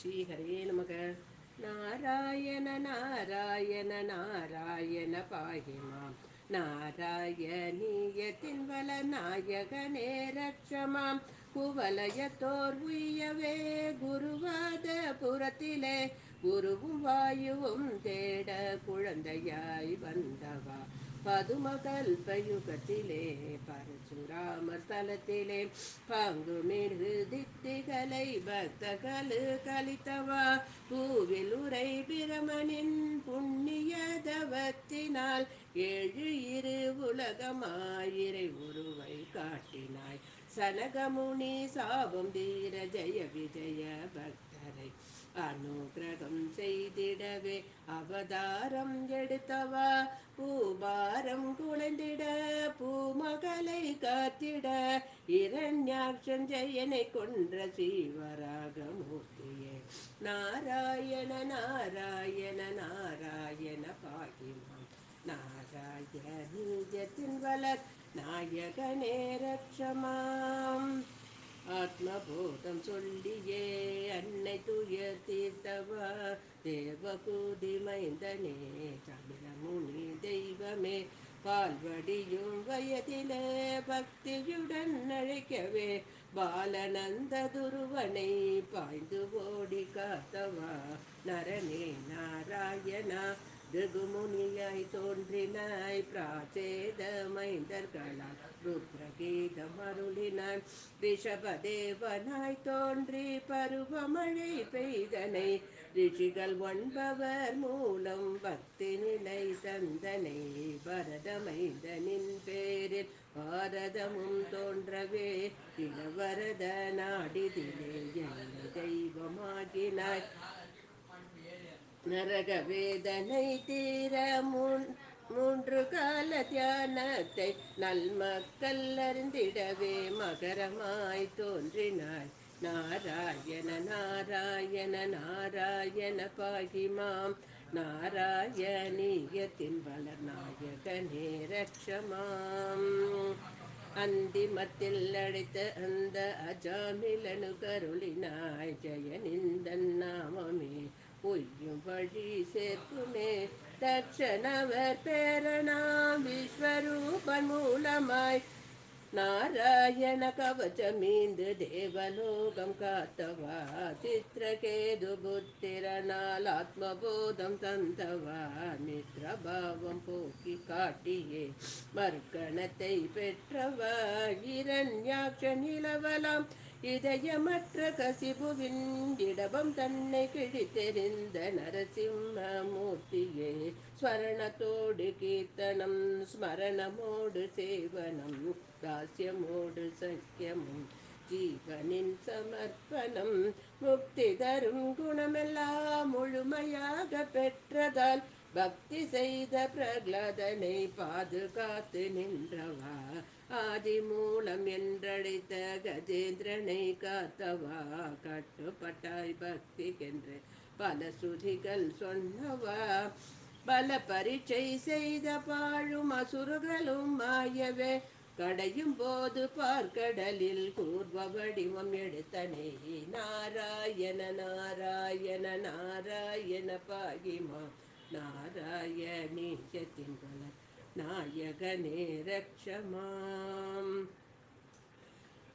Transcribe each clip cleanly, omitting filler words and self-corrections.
ஸ்ரீஹரே நமக. நாராயண நாராயண நாராயண பாஹி மாம். நாராயணீயத்தின் வள நாயகனே ரட்சமாம். குவலயத்தோர் உய்யவே குருவாத புறத்திலே குருவும் வாயுவும் தேட குழந்தையாய் வந்தவா. பதுமகல்பயுகத்திலே பரசுராமர் ஸ்தலத்திலே பங்குமிகு தித்திகளை பக்தர்களு கலித்தவா. பூவில் உரை பிரமனின் புண்ணிய தவத்தினால் ஏழு இரு உலகமாயிரை உருவை காட்டினாய். சனகமுனி சாபம் தீர ஜெய விஜய பக்தரை அனுகிரகம் செய்திடவே அவதாரம் எடுத்தவா. பூபாரம் குலைந்திட பூமகளை காத்திட இரண்யாட்சன் ஜெயனை கொன்ற ஸ்ரீவராக மூர்த்தியே. நாராயண நாராயண நாராயண பாகிமாம். நாராயணீயத்தின் வளர் நாயகனே ரட்சமாம். ஆத்மபோதம் சொல்லியே அன்னை துயர் தீர்த்தவா. தேவகூதி மைந்தனே தமிழமுனி தெய்வமே. பால்வடியும் வயதிலே பக்தியுடன் அழைக்கவே பாலநந்த துருவனை பாய்ந்து ஓடி காத்தவா. நரனே நாராயணா ருகுமுனியாய் தோன்றினாய். பிராச்சேத மைந்தர்களால் ருத்ரகீதம் அருளினான். ரிஷபதேவனாய் தோன்றி பருவமழை பெய்தனை. ரிஷிகள் ஒன்பவர் மூலம் பக்தி நிலை தந்தனை. பரதமைந்தனின் பேரில் பாரதமும் தோன்றவே இளவரத நாடிதிலே என்னை தெய்வமாகினாய். நரக வேதனை தீர மூன்று கால தியானத்தை நல்மக்கள் அறிந்திடவே மகரமாய் தோன்றினாய். நாராயண நாராயண நாராயண பாகிமாம். நாராயணீயத்தின் வளர் நாயகனே ரட்சமாம். அந்திமத்தில் அழைத்த அந்த அஜாமிலனு கருளினாய். ஜெயனிந்தன் நாமமே பொய்யும் வழி சேர்க்குமே. தட்சணவர் பேரணாம் விஸ்வரூபன் மூலமாய் நாராயண கவச்சமீந்து தேவலோகம் காத்தவா. சித்திரகேது புத்திரனால் ஆத்மபோதம் தந்தவா. மித்ரபாவம் போக்கி காட்டியே மர்க்கணத்தை பெற்றவா. இரண்யாட்ச நிலவலாம் இதயமற்ற கசிபுவின் இடபம் தன்னை கிழித்தெறிந்த நரசிம்மமூர்த்தியே. ஸ்மரணத்தோடு கீர்த்தனம் ஸ்மரணமோடு சேவனம் தாஸ்யமோடு சக்கியமும் ஜீவனின் சமர்ப்பணம். முக்தி தரும் குணமெல்லாம் முழுமையாக பெற்றதால் பக்தி செய்த பிரகலாதனை பாதுகாத்து நின்றவா. ஆதி மூலம் என்றழைத்த கஜேந்திரனை காத்தவா. கட்டுப்பட்டாய் பக்திக்கென்று பல சுதிகள் சொன்னவா. பல பரீட்சை செய்த பாழும் அசுரர்களும் மாயவே கடையும் போது பார்க்கடலில் கூர்வ வடிவம் எடுத்தனே. நாராயண நாராயண நாராயண பாகிமா. நாராயணீயத்தின் வளர் நாயகனே ரட்சமாம்.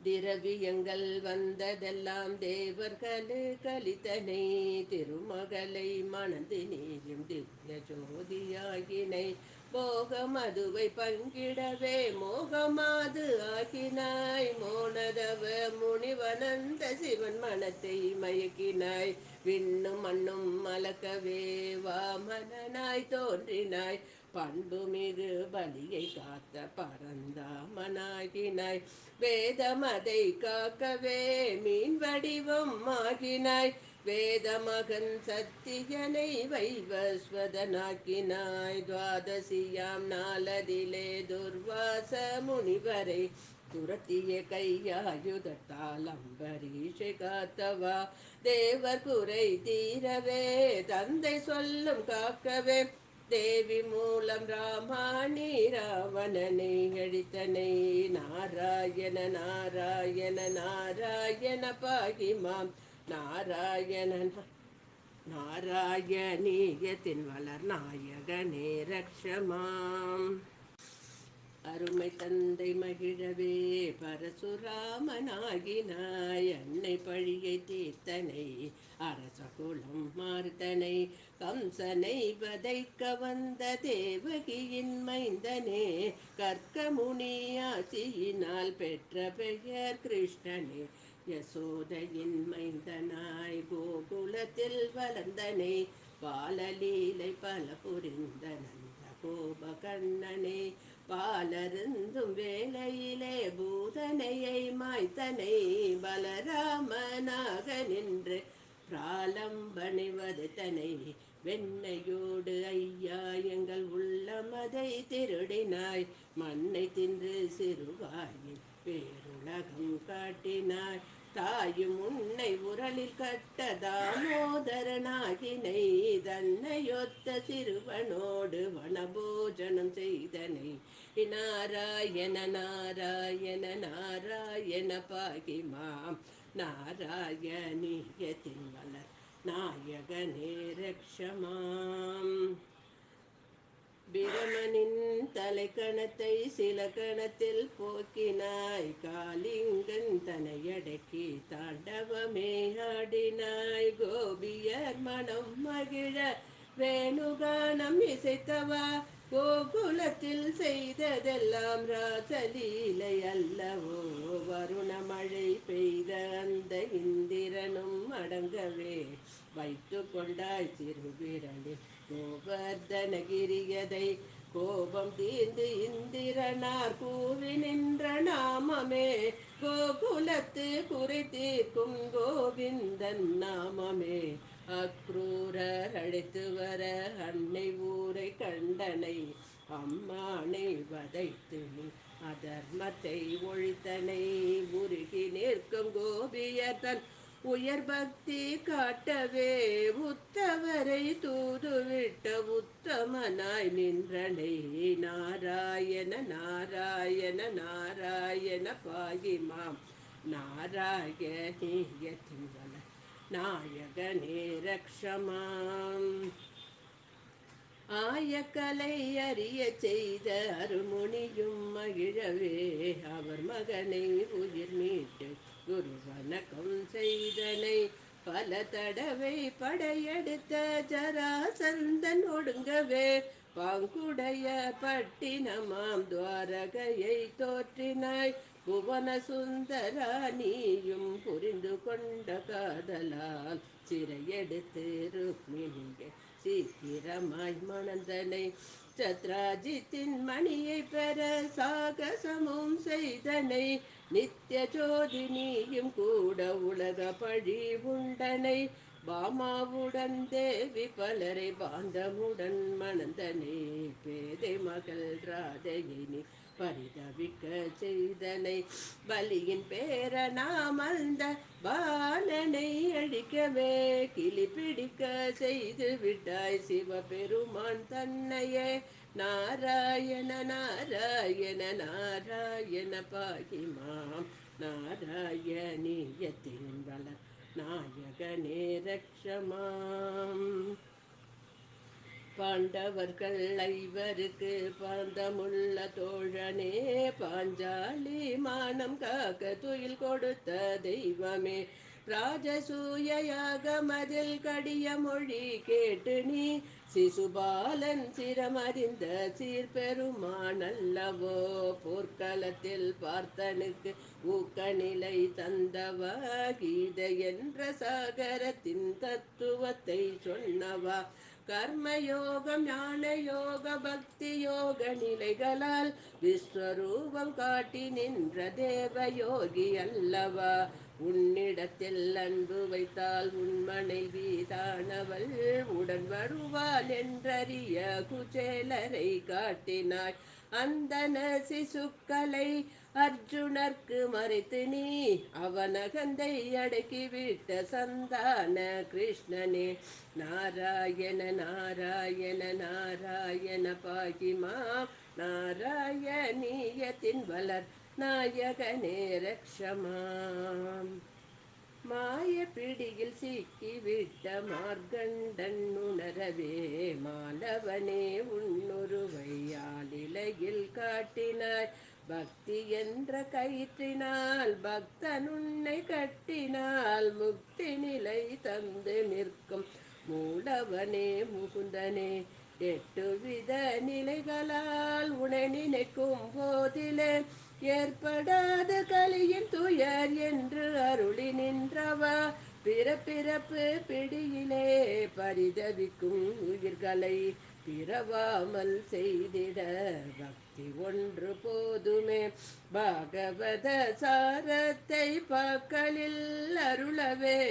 திரவியங்கள் வந்ததெல்லாம் தேவர்களு கலித்தனை. திருமகளை மணந்து நீயும் திவ்ய ஜோதியாகினை. போகமதுவை பங்கிடவே மோகமாது ஆகினாய். மோனதவ முனிவனந்த சிவன் மனத்தை மயக்கினாய். விண்ணும் மண்ணும் மலக்கவே வாமனாய் தோன்றினாய். பண்புமிகு பலியை காத்த பரந்தாமனாகினாய். வேதமதை காக்கவே மீன் வடிவம் ஆகினாய். வேதமகன் சத்தியனை வைவஸ்வதனாக்கினாய். துவாதசியாம் நாளதிலே துர்வாச முனிவரை துரத்திய கையாயுதத்தால் அம்பரீஷை காத்தவா. தேவர் குறை தீரவே தந்தை சொல்லும் காக்கவே தேவி மூலம் ராமாணி ராவணனை அழித்தனை. நாராயண நாராயண நாராயண பாகிமாம். நாராயணன் நாராயணீயத்தின் வளர் நாயகனே ரக்ஷமாம். அருமை தந்தை மகிழவே பரசுராமனாகினாய், அன்னை பழியை தீர்த்தனை அரசகுலம் மார்த்தனை, கம்சனை வதைக்க வந்த தேவகியின் மைந்தனே, கற்க முனியாசியினால் பெற்ற பெயர் கிருஷ்ணனே, யசோதையின் மைந்தனாய் கோகுலத்தில் வளர்ந்தனை, பாலலீலை பல புரிந்த நந்த கோபகண்ணனே, பாலருந்தும் வேளையிலே பூதனையை மாய்த்தனை, பலராமனாக நின்று பிராலம்பணிவது தனை, வெண்ணையோடு ஐயா எங்கள் உள்ளமதை திருடினாய், மண்ணை தின்று சிறுவாயின் பேருலகம் காட்டினாய், தாயும் உன்னை உரலில் கட்ட தாமோதரனாகினை, தன்னையொத்த சிறுவனோடு வனபோஜனம் செய்தனை, நாராயண நாராயண நாராயண பாகிமாம், நாராயணீயத்தின் வளர் நாயகனே ரக்ஷமாம். பிரமனின் தலைக்கணத்தை சில கணத்தில் போக்கினாய், காளிங்கன் தனையடக்கி தாண்டவமே ஆடினாய், கோபியர் மனம் மகிழ வேணுகானம் இசைத்தவா, கோகுலத்தில் செய்ததெல்லாம் ராசலீலை அல்லவோ, வருண மழை பெய்த அந்த இந்திரனும் அடங்கவே வைத்து கொண்டாய் சிறுவிரலில் கோவர்தனகிரியதை, கோபம் தீர்ந்து இந்திரனார் கூவி நின்ற நாமமே, கோகுலத்து குறை தீர்க்கும் கோவிந்தன் நாமமே, அக்ரூரர் அழைத்து வர அன்னை ஊரை கண்டனை, அம்மானை வதைத்து நீ அதர்மத்தை ஒழித்தனை, உருகி நிற்கும் கோபியர் தன் உயர் பக்தி காட்டவே, உத்தவரை தூதுவிட்ட உத்தமனாய் நின்றனை, நாராயண நாராயண நாராயண பாகிமாம், நாராயணீயத்தின் வளர் நாயகனே ரக்ஷமாம். ஆயக்கலை அறிய செய்த அருமுனியும் மகிழவே, அவர் மகனை உயிர் மீட்டு குரு வணக்கம் செய்தனை, பல தடவை படையெடுத்த ஜராசந்தன் ஒடுங்கவே, பாங்குடைய பட்டினமாம் துவாரகையை தோற்றினாய், புவன சுந்தரா நீயும் புரிந்து கொண்ட காதலால் சிறையெடுத்து ருக்மிணியை சீக்கிரமாய் மணந்தனை, சத்ராஜித்தின் மணியை பெற சாகசமும் செய்தனை, நித்திய ஜோதினியும் கூட உலக பழி உண்டனை, பாமாவுடன் தேவி பலரை பாந்தமுடன் மணந்தனை, பேதை மகள் ராதையினி பரிதவிக்க செய்தனை, பலியின் பேரனாமந்த பாலனை அழிக்கவே கிளி பிடிக்க செய்து விட்டாய் சிவபெருமான் தன்னையே, நாராயண நாராயண நாராயண பாகிமாம், நாராயணீயத்தின் வளர் நாயகனே ரக்ஷமாம். பாண்டவர்கள் ஐவருக்கு பாந்தமுள்ள தோழனே, பாஞ்சாலி மானம் காக்க துயில் கொடுத்த தெய்வமே, ராஜசூயாக மதில் கடிய மொழி கேட்டு நீ சிசுபாலன் சிரமறிந்த சீர்பெருமான் அல்லவோ, போர்க்களத்தில் பார்த்தனுக்கு ஊக்கநிலை தந்தவா, கீதை என்ற சாகரத்தின் தத்துவத்தை சொன்னவா, கர்மயோகம் ஞான யோக பக்தி யோக நிலைகளால் விஸ்வரூபம் காட்டி நின்ற தேவயோகி அல்லவா, உன்னிடத்தில் அன்பு வைத்தால் உன் மனைவி தானவள் உடன் வருவாள் என்றறிய குச்சேலரை காட்டினாய், அந்தன சிசுக்களை அர்ஜுனர்க்கு மறைத்து நீ அவனகந்தை அடக்கிவிட்ட சந்தான கிருஷ்ணனே, நாராயண நாராயண நாராயண பாகிமாம், நாராயணீயத்தின் வளர் நாயகனே ரக்ஷமாம். மாய பிடியில் சிக்கிவிட்ட மார்கண்டன் உணரவே மாலவனே உன்னுருவை ஆலிலையில் காட்டினாய். பக்தி என்ற கயிற்றினால் பக்தன் உன்னை கட்டினால் முக்தி நிலை தந்து நிற்கும் மூலவனே முகுந்தனே. 8 வித நிலைகளால் உனை நினைக்கும் போதிலே ஏற்படாத கலியின் துயர் என்று அருளி நின்றவா. பிறப்பிறப்பு பிடியிலே பரிதவிக்கும் உயிர்களை பிறவாமல் செய்திட பக்தி ஒன்று போதுமே. பாகவத சாரத்தை பாக்களில் அருளவே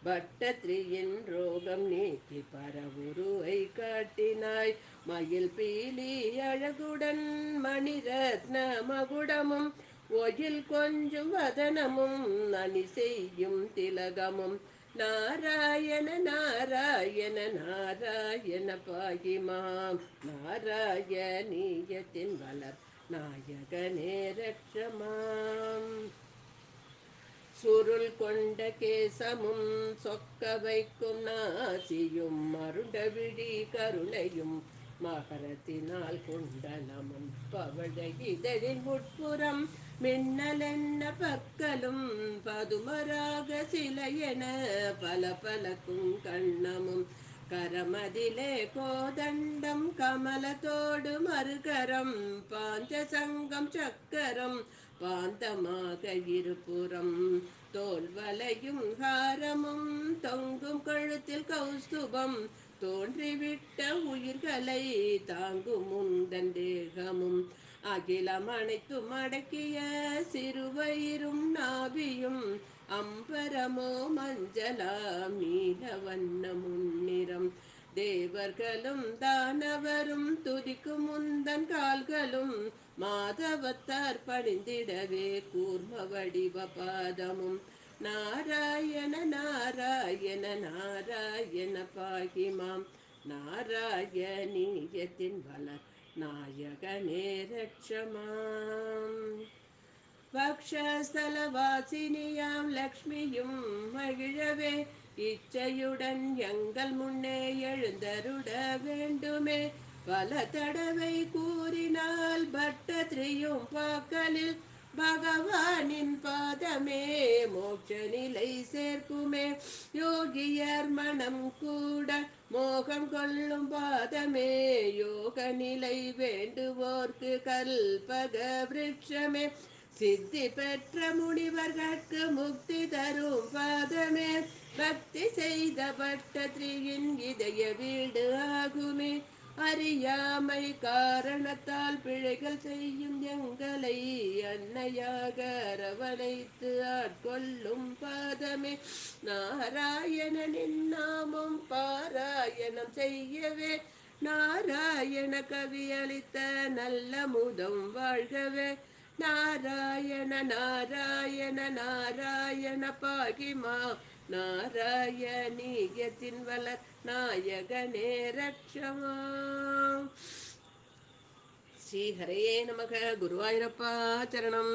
பட்டத்ரியின் ரோகம் நீக்கி பரவுருவை காட்டினாய். மயில் பீலி அழகுடன் மணிரத்ன மகுடமும் ஒயில் கொஞ்சும் வதனமும் அணி செய்யும் திலகமும் நாராயண நாராயண நாராயண பாகிமாம். நாராயணீயத்தின் வளர் நாயகனே ரட்சமாம். சுருள் கொண்ட கேசமும் சொக்க வைக்கும் நாசியும் மருண்ட விழி கருணையும் மகரத்தினால் குண்டலமும் பவழ இதழின் உட்புறம் மின்னலென்ன பற்களும் பதுமராக சிலையென பல பலக்கும் கண்ணமும் கரமதிலே கோதண்டம் கமலத்தோடு மறுகரம் பாஞ்ச சங்கம் சக்கரம் பாந்தமாக இருபுறம் தோல்வலையும் ஹாரமும் தொங்கும் கழுத்தில் கௌஸ்துபம் தோன்றிவிட்ட உயிர்களை தாங்கும் முந்தன் தேகமும் அகிலம் அனைத்தும் அடக்கிய சிறுவயிரும் நாபியும் அம்பரமோ மஞ்சளாம் நீல வண்ண முன்னிறம் தேவர்களும் தானவரும் துதிக்கும் முந்தன் கால்களும் மாதவத்தார் பணிந்திடவே கூர்ம வடிவ பாதமும் நாராயண நாராயண நாராயண பாகிமாம். நாராயணீயத்தின் வளர் நாயகனே ரட்சமாம். வக்ஷஸ்தலவாசினியாம் லக்ஷ்மியும் மகிழவே இச்சையுடன் எங்கள் முன்னே எழுந்தருட வேண்டுமே. பல தடவை கூறினால் பட்டத்ரியும் பாக்களில் பகவானின் பாதமே மோட்ச நிலை சேர்க்குமே. யோகியர் மனம் கூட மோகம் கொள்ளும் பாதமே யோக நிலை வேண்டுவோர்க்கு கல்பக விருட்சமே. சித்தி பெற்ற முனிவர்கட்கு முக்தி தரும் பாதமே பக்தி செய்த பட்டத்ரியின் இதய வீடு ஆகுமே. அறியாமை காரணத்தால் பிழைகள் செய்யும் எங்களை அன்னையாக அரவணைத்து ஆட்கொள்ளும் பாதமே நாராயணனின் நாமம் பாராயணம் செய்யவே நாராயண கவி அளித்த நல்ல முதம் வாழ்கவே. நாராயண நாராயண நாராயண பாகிமா நாராயணீயத்தின் வளர் நாயகனே ரட்சமா. ஸ்ரீ ஹரே நமக. குருவாயூரப்பா சரணம்.